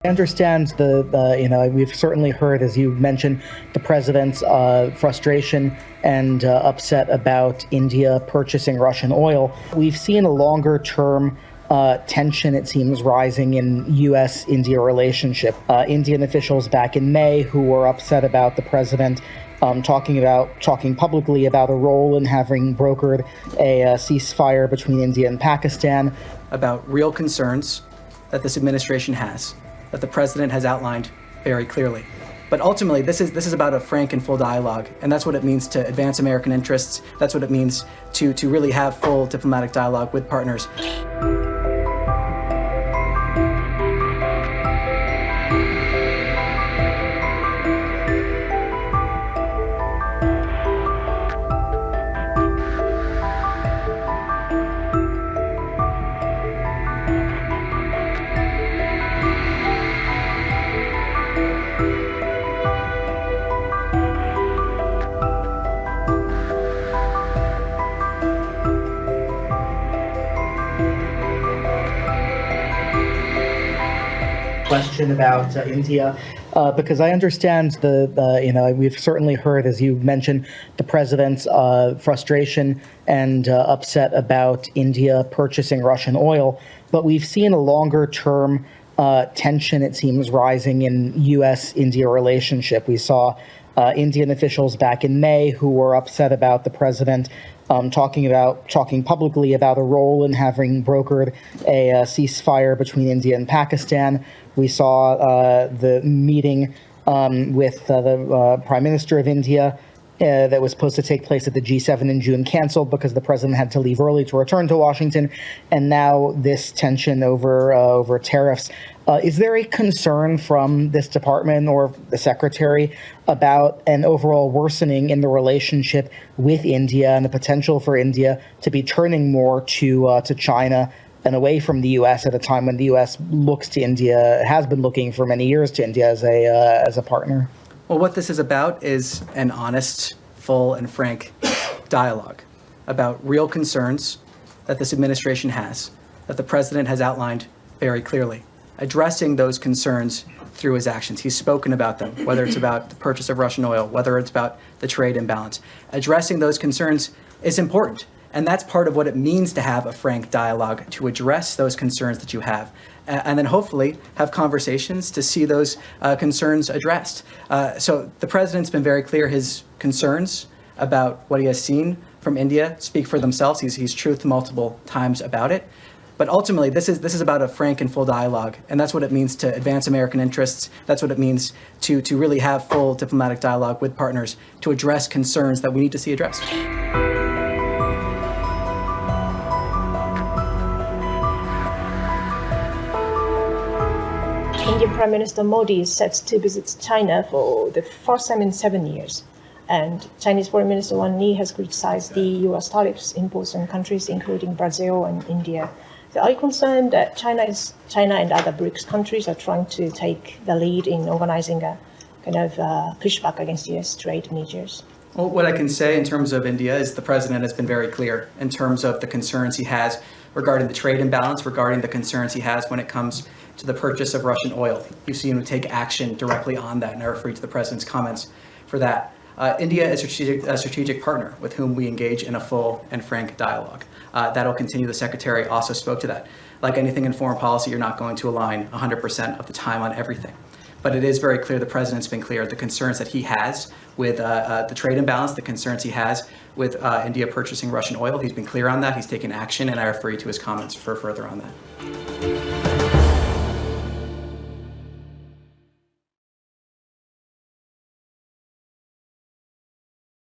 I understand we've certainly heard, as you mentioned, the president's frustration and upset about India purchasing Russian oil. We've seen a longer term tension, it seems, rising in U.S.-India relationship. Indian officials back in May who were upset about the president talking publicly about a role in having brokered a ceasefire between India and Pakistan. About real concerns that this administration has, that the president has outlined very clearly. But ultimately, this is about a frank and full dialogue, and that's what it means to advance American interests. That's what it means to really have full diplomatic dialogue with partners. Question about India, because I understand we've certainly heard, as you mentioned, the president's frustration and upset about India purchasing Russian oil, but we've seen a longer term tension, it seems, rising in U.S.-India relationship. We saw Indian officials back in May who were upset about the president talking publicly about a role in having brokered a ceasefire between India and Pakistan. We saw the meeting with the Prime Minister of India that was supposed to take place at the G7 in June canceled because the president had to leave early to return to Washington. And now this tension over tariffs. Is there a concern from this department or the secretary about an overall worsening in the relationship with India and the potential for India to be turning more to China and away from the U.S. at a time when the U.S. looks to India, has been looking for many years to India as a partner? Well, what this is about is an honest, full, and frank dialogue about real concerns that this administration has, that the president has outlined very clearly, addressing those concerns through his actions. He's spoken about them, whether it's about the purchase of Russian oil, whether it's about the trade imbalance. Addressing those concerns is important. And that's part of what it means to have a frank dialogue, to address those concerns that you have, and then hopefully have conversations to see those concerns addressed. So the president's been very clear. His concerns about what he has seen from India speak for themselves. He's truthed multiple times about it. But ultimately, this is about a frank and full dialogue, and that's what it means to advance American interests. That's what it means to really have full diplomatic dialogue with partners to address concerns that we need to see addressed. Indian Prime Minister Modi is set to visit China for the first time in 7 years. And Chinese Foreign Minister Wang Yi has criticized the U.S. tariffs imposed on countries including Brazil and India. So are you concerned that China and other BRICS countries are trying to take the lead in organizing a kind of pushback against U.S. trade measures? Well, what I can say in terms of India is the president has been very clear in terms of the concerns he has regarding the trade imbalance, regarding the concerns he has when it comes to the purchase of Russian oil. You've seen him take action directly on that, and I refer you to the president's comments for that. India is a strategic partner with whom we engage in a full and frank dialogue. That'll continue. The secretary also spoke to that. Like anything in foreign policy, you're not going to align 100% of the time on everything. But it is very clear, the president's been clear, the concerns that he has with the trade imbalance, the concerns he has with India purchasing Russian oil. He's been clear on that. He's taken action, and I refer you to his comments for further on that.